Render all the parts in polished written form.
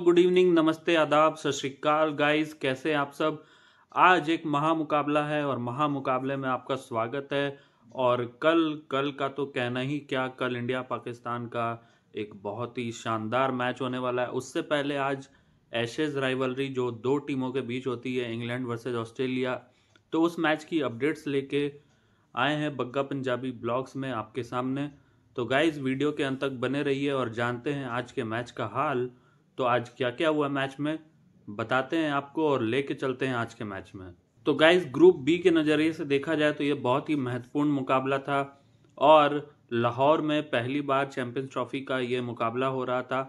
Good evening, नमस्ते, आदाब, सत श्री अकाल गाइस। कैसे हैं आप सब। आज एक महामुकाबला है और महामुकाबले में आपका स्वागत है। और कल का तो कहना ही क्या, कल इंडिया पाकिस्तान का एक बहुत ही शानदार मैच होने वाला है। उससे पहले आज एशेज राइवलरी जो दो टीमों के बीच होती है, इंग्लैंड वर्सेस ऑस्ट्रेलिया, तो उस मैच की अपडेट्स लेके आए हैं बग्गा पंजाबी ब्लॉग्स में आपके सामने। तो गाइज वीडियो के अंत तक बने रहिए और जानते हैं आज के मैच का हाल। तो आज क्या क्या हुआ मैच में बताते हैं आपको और लेके चलते हैं आज के मैच में। तो गाइज ग्रुप बी के नज़रिए से देखा जाए तो ये बहुत ही महत्वपूर्ण मुकाबला था और लाहौर में पहली बार चैंपियंस ट्रॉफी का ये मुकाबला हो रहा था।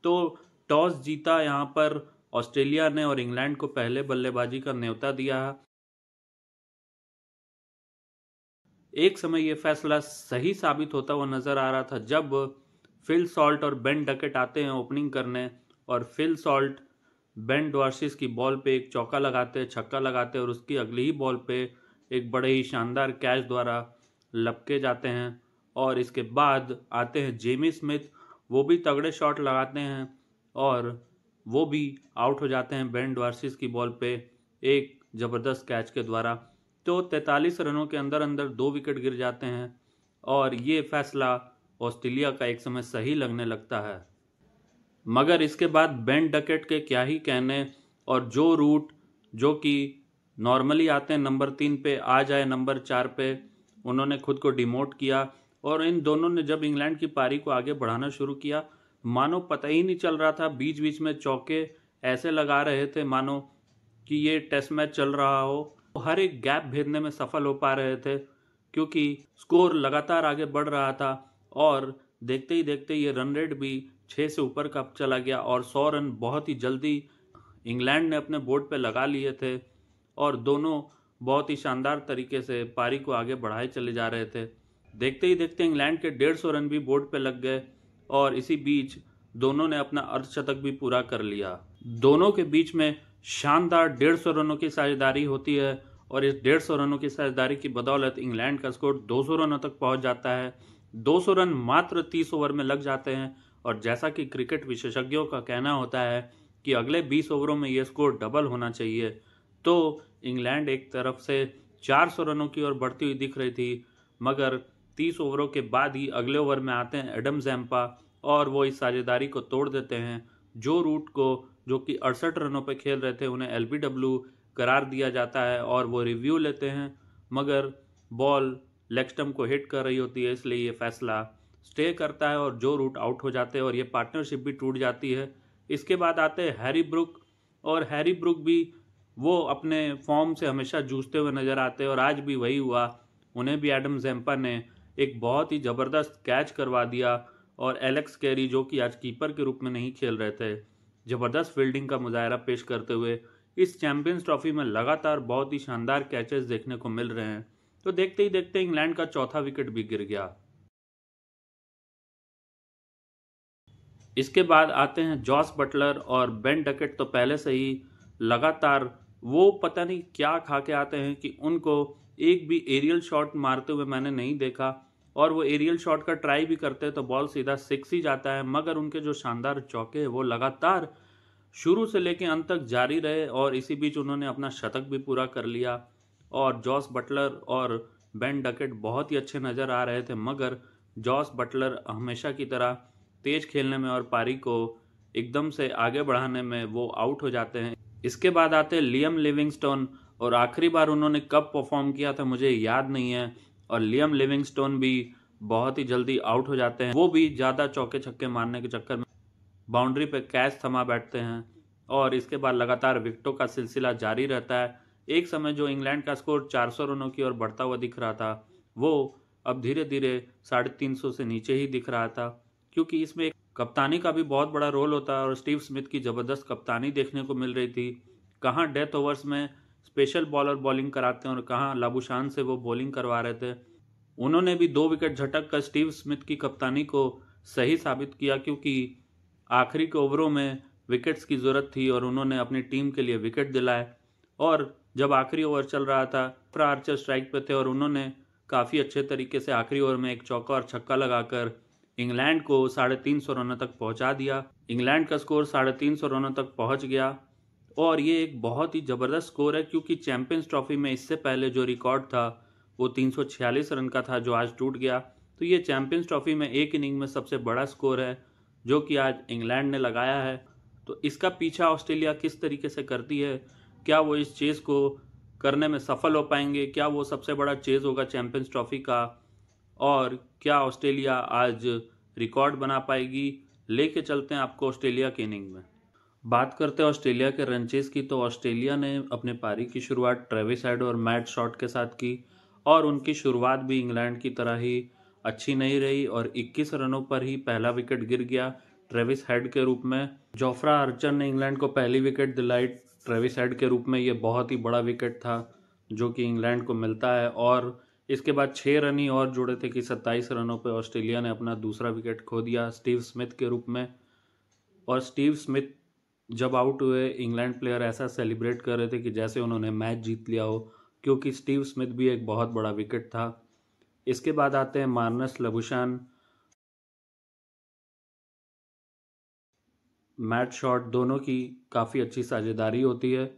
तो टॉस जीता यहाँ पर ऑस्ट्रेलिया ने और इंग्लैंड को पहले बल्लेबाजी का न्योता दिया। एक समय यह फैसला सही साबित होता हुआ नजर आ रहा था जब फिल सॉल्ट और बेन डकेट आते हैं ओपनिंग करने और फिल सॉल्ट बेन डॉर्सिस की बॉल पे एक चौका लगाते, छक्का लगाते और उसकी अगली ही बॉल पे एक बड़े ही शानदार कैच द्वारा लपके जाते हैं। और इसके बाद आते हैं जेमी स्मिथ, वो भी तगड़े शॉट लगाते हैं और वो भी आउट हो जाते हैं बेन डॉर्सिस की बॉल पे एक ज़बरदस्त कैच के द्वारा। तो 43 रनों के अंदर अंदर 2 विकेट गिर जाते हैं और ये फैसला ऑस्ट्रेलिया का एक समय सही लगने लगता है। मगर इसके बाद बेन डकेट के क्या ही कहने, और जो रूट जो कि नॉर्मली आते हैं नंबर 3 पे, आ जाए नंबर 4 पे, उन्होंने खुद को डिमोट किया। और इन दोनों ने जब इंग्लैंड की पारी को आगे बढ़ाना शुरू किया, मानो पता ही नहीं चल रहा था, बीच बीच में चौके ऐसे लगा रहे थे मानो कि ये टेस्ट मैच चल रहा हो। हर एक गैप भेदने में सफल हो पा रहे थे क्योंकि स्कोर लगातार आगे बढ़ रहा था और देखते ही देखते ये रन रेट भी 6 से ऊपर का चला गया और 100 रन बहुत ही जल्दी इंग्लैंड ने अपने बोर्ड पे लगा लिए थे और दोनों बहुत ही शानदार तरीके से पारी को आगे बढ़ाए चले जा रहे थे। देखते ही देखते इंग्लैंड के 150 रन भी बोर्ड पे लग गए और इसी बीच दोनों ने अपना अर्धशतक भी पूरा कर लिया। दोनों के बीच में शानदार 150 रनों की साझेदारी होती है और इस 150 रनों की साझेदारी की बदौलत इंग्लैंड का स्कोर 200 रनों तक पहुंच जाता है। 200 रन मात्र 30 ओवर में लग जाते हैं और जैसा कि क्रिकेट विशेषज्ञों का कहना होता है कि अगले 20 ओवरों में यह स्कोर डबल होना चाहिए। तो इंग्लैंड एक तरफ से 400 रनों की ओर बढ़ती हुई दिख रही थी, मगर 30 ओवरों के बाद ही अगले ओवर में आते हैं एडम जैम्पा और वो इस साझेदारी को तोड़ देते हैं। जो रूट को जो कि 68 रनों पर खेल रहे थे उन्हें LBW करार दिया जाता है और वो रिव्यू लेते हैं, मगर बॉल लेग स्टंप को हिट कर रही होती है, इसलिए ये फैसला स्टे करता है और जो रूट आउट हो जाते हैं और ये पार्टनरशिप भी टूट जाती है। इसके बाद आते हैं हैरी ब्रुक और हैरी ब्रुक भी वो अपने फॉर्म से हमेशा जूझते हुए नजर आते हैं और आज भी वही हुआ। उन्हें भी एडम जैम्पा ने एक बहुत ही ज़बरदस्त कैच करवा दिया और एलेक्स कैरी जो कि आज कीपर के रूप में नहीं खेल रहे थे, ज़बरदस्त फील्डिंग का मुजाहरा पेश करते हुए इस चैंपियंस ट्रॉफी में लगातार बहुत ही शानदार कैचेस देखने को मिल रहे हैं। तो देखते ही देखते इंग्लैंड का चौथा विकेट भी गिर गया। इसके बाद आते हैं जॉस बटलर और बेन डकेट। तो पहले से ही लगातार वो पता नहीं क्या खा के आते हैं कि उनको एक भी एरियल शॉट मारते हुए मैंने नहीं देखा और वो एरियल शॉट का ट्राई भी करते हैं तो बॉल सीधा 6 ही जाता है। मगर उनके जो शानदार चौके हैं वो लगातार शुरू से लेकर अंत तक जारी रहे और इसी बीच उन्होंने अपना शतक भी पूरा कर लिया। और जॉस बटलर और बेन डकेट बहुत ही अच्छे नज़र आ रहे थे, मगर जॉस बटलर हमेशा की तरह तेज खेलने में और पारी को एकदम से आगे बढ़ाने में वो आउट हो जाते हैं। इसके बाद आते हैं लियम लिविंगस्टोन और आखिरी बार उन्होंने कब परफॉर्म किया था मुझे याद नहीं है और लियम लिविंगस्टोन भी बहुत ही जल्दी आउट हो जाते हैं। वो भी ज़्यादा चौके छक्के मारने के चक्कर में बाउंड्री पे कैच थमा बैठते हैं और इसके बाद लगातार विकेटों का सिलसिला जारी रहता है। एक समय जो इंग्लैंड का स्कोर 400 रनों की ओर बढ़ता हुआ दिख रहा था वो अब धीरे धीरे 350 से नीचे ही दिख रहा था, क्योंकि इसमें एक कप्तानी का भी बहुत बड़ा रोल होता है और स्टीव स्मिथ की ज़बरदस्त कप्तानी देखने को मिल रही थी। कहाँ डेथ ओवर्स में स्पेशल बॉलर बॉलिंग कराते हैं और कहाँ लाबुशान से वो बॉलिंग करवा रहे थे। उन्होंने भी 2 विकेट झटक कर स्टीव स्मिथ की कप्तानी को सही साबित किया, क्योंकि आखिरी के ओवरों में विकेट्स की ज़रूरत थी और उन्होंने अपनी टीम के लिए विकेट दिलाए। और जब आखिरी ओवर चल रहा था, आर्चर स्ट्राइक पे थे और उन्होंने काफ़ी अच्छे तरीके से आखिरी ओवर में एक चौका और छक्का लगाकर इंग्लैंड को 350 रनों तक पहुंचा दिया। इंग्लैंड का स्कोर 350 रनों तक पहुंच गया और ये एक बहुत ही ज़बरदस्त स्कोर है, क्योंकि चैंपियंस ट्रॉफी में इससे पहले जो रिकॉर्ड था वो 346 रन का था, जो आज टूट गया। तो ये चैंपियंस ट्रॉफी में एक इनिंग में सबसे बड़ा स्कोर है जो कि आज इंग्लैंड ने लगाया है। तो इसका पीछा ऑस्ट्रेलिया किस तरीके से करती है, क्या वो इस चेज़ को करने में सफल हो पाएंगे, क्या वो सबसे बड़ा चेज़ होगा चैंपियंस ट्रॉफी का, और क्या ऑस्ट्रेलिया आज रिकॉर्ड बना पाएगी। लेके चलते हैं आपको ऑस्ट्रेलिया की इनिंग में। बात करते हैं ऑस्ट्रेलिया के रन चेज़ की, तो ऑस्ट्रेलिया ने अपने पारी की शुरुआत ट्रेविस हेड और मैट शॉट के साथ की और उनकी शुरुआत भी इंग्लैंड की तरह ही अच्छी नहीं रही और 21 रनों पर ही पहला विकेट गिर गया ट्रेविस हेड के रूप में। जोफ्रा आर्चर ने इंग्लैंड को पहली विकेट दिलाई ट्रेविस हेड के रूप में। ये बहुत ही बड़ा विकेट था जो कि इंग्लैंड को मिलता है और इसके बाद 6 रन ही और जुड़े थे कि 27 रनों पर ऑस्ट्रेलिया ने अपना दूसरा विकेट खो दिया स्टीव स्मिथ के रूप में। और स्टीव स्मिथ जब आउट हुए, इंग्लैंड प्लेयर ऐसा सेलिब्रेट कर रहे थे कि जैसे उन्होंने मैच जीत लिया हो, क्योंकि स्टीव स्मिथ भी एक बहुत बड़ा विकेट था। इसके बाद आते हैं मार्नस लबुशान, मैट शॉट, दोनों की काफ़ी अच्छी साझेदारी होती है।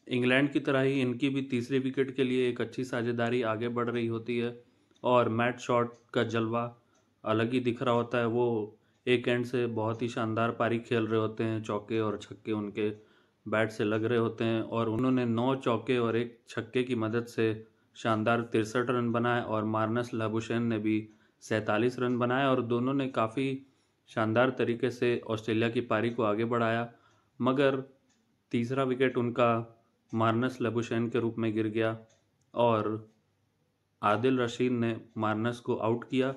इंग्लैंड की तरह ही इनकी भी तीसरे विकेट के लिए एक अच्छी साझेदारी आगे बढ़ रही होती है और मैट शॉट का जलवा अलग ही दिख रहा होता है। वो एक एंड से बहुत ही शानदार पारी खेल रहे होते हैं, चौके और छक्के उनके बैट से लग रहे होते हैं और उन्होंने 9 चौके और एक छक्के की मदद से शानदार 63 रन बनाए और मार्नस लाबुशैन ने भी 47 रन बनाए और दोनों ने काफ़ी शानदार तरीके से ऑस्ट्रेलिया की पारी को आगे बढ़ाया। मगर तीसरा विकेट उनका मार्नस लबुशैन के रूप में गिर गया और आदिल रशीद ने मार्नस को आउट किया।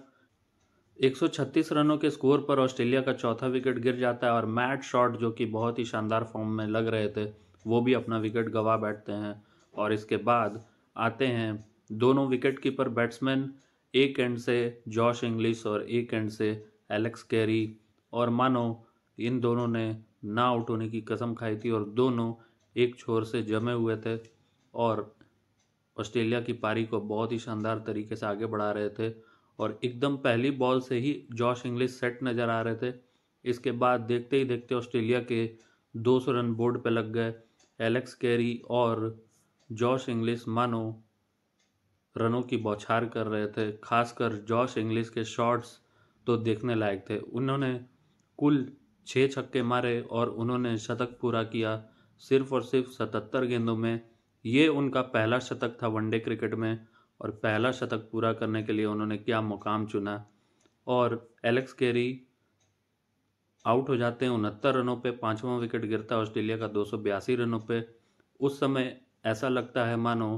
136 रनों के स्कोर पर ऑस्ट्रेलिया का चौथा विकेट गिर जाता है और मैट शॉट, जो कि बहुत ही शानदार फॉर्म में लग रहे थे, वो भी अपना विकेट गंवा बैठते हैं। और इसके बाद आते हैं दोनों विकेट कीपर बैट्समैन, एक एंड से जॉश इंग्लिश और एक एंड से एलेक्स कैरी, और मानो इन दोनों ने ना आउट होने की कसम खाई थी और दोनों एक छोर से जमे हुए थे और ऑस्ट्रेलिया की पारी को बहुत ही शानदार तरीके से आगे बढ़ा रहे थे और एकदम पहली बॉल से ही जॉश इंग्लिश सेट नज़र आ रहे थे। इसके बाद देखते ही देखते ऑस्ट्रेलिया के 200 रन बोर्ड पे लग गए। एलेक्स कैरी और जॉश इंग्लिश मानो रनों की बौछार कर रहे थे। खासकर जॉश इंग्लिश के शॉट्स तो देखने लायक थे। उन्होंने कुल 6 छक्के मारे और उन्होंने शतक पूरा किया सिर्फ और सिर्फ 77 गेंदों में। ये उनका पहला शतक था वनडे क्रिकेट में और पहला शतक पूरा करने के लिए उन्होंने क्या मुकाम चुना। और एलेक्स कैरी आउट हो जाते हैं 69 रनों पे। पांचवा विकेट गिरता है ऑस्ट्रेलिया का 282 रनों पे। उस समय ऐसा लगता है मानो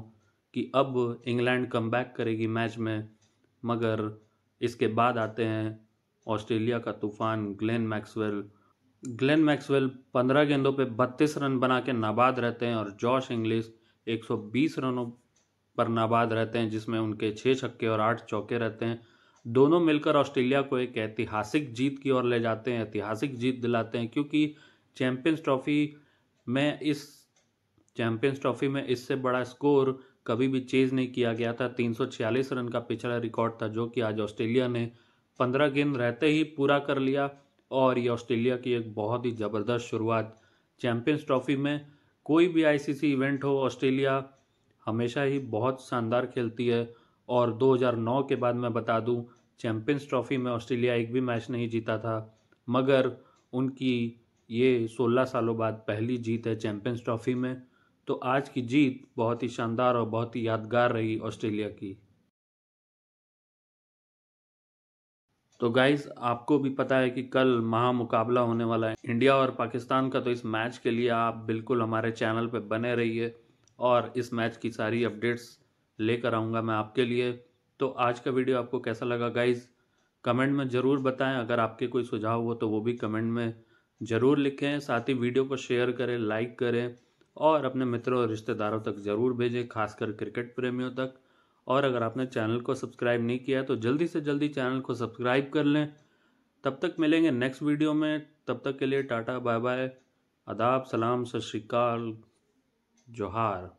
कि अब इंग्लैंड कमबैक करेगी मैच में, मगर इसके बाद आते हैं ऑस्ट्रेलिया का तूफान ग्लेन मैक्सवेल 15 गेंदों पे 32 रन बना के नाबाद रहते हैं और जॉश इंग्लिश 120 रनों पर नाबाद रहते हैं, जिसमें उनके 6 छक्के और 8 चौके रहते हैं। दोनों मिलकर ऑस्ट्रेलिया को एक ऐतिहासिक जीत की ओर ले जाते हैं, ऐतिहासिक जीत दिलाते हैं, क्योंकि चैंपियंस ट्रॉफी में इस चैंपियंस ट्रॉफी में इससे बड़ा स्कोर कभी भी चेज नहीं किया गया था। 346 रन का पिछला रिकॉर्ड था जो कि आज ऑस्ट्रेलिया ने 15 गेंद रहते ही पूरा कर लिया और ये ऑस्ट्रेलिया की एक बहुत ही ज़बरदस्त शुरुआत चैंपियंस ट्रॉफी में। कोई भी आईसीसी इवेंट हो, ऑस्ट्रेलिया हमेशा ही बहुत शानदार खेलती है और 2009 के बाद मैं बता दूं, चैंपियंस ट्रॉफी में ऑस्ट्रेलिया एक भी मैच नहीं जीता था, मगर उनकी ये 16 सालों बाद पहली जीत है चैंपियंस ट्रॉफी में। तो आज की जीत बहुत ही शानदार और बहुत ही यादगार रही ऑस्ट्रेलिया की। तो गाइज, आपको भी पता है कि कल महामुकाबला होने वाला है इंडिया और पाकिस्तान का, तो इस मैच के लिए आप बिल्कुल हमारे चैनल पे बने रहिए और इस मैच की सारी अपडेट्स लेकर आऊँगा मैं आपके लिए। तो आज का वीडियो आपको कैसा लगा गाइज, कमेंट में ज़रूर बताएं। अगर आपके कोई सुझाव हो तो वो भी कमेंट में ज़रूर लिखें। साथ ही वीडियो को शेयर करें, लाइक करें और अपने मित्रों और रिश्तेदारों तक ज़रूर भेजें, खासकर क्रिकेट प्रेमियों तक। और अगर आपने चैनल को सब्सक्राइब नहीं किया है तो जल्दी से जल्दी चैनल को सब्सक्राइब कर लें। तब तक मिलेंगे नेक्स्ट वीडियो में, तब तक के लिए टाटा बाय बाय, आदाब, सलाम, सत श्री अकाल, जोहार।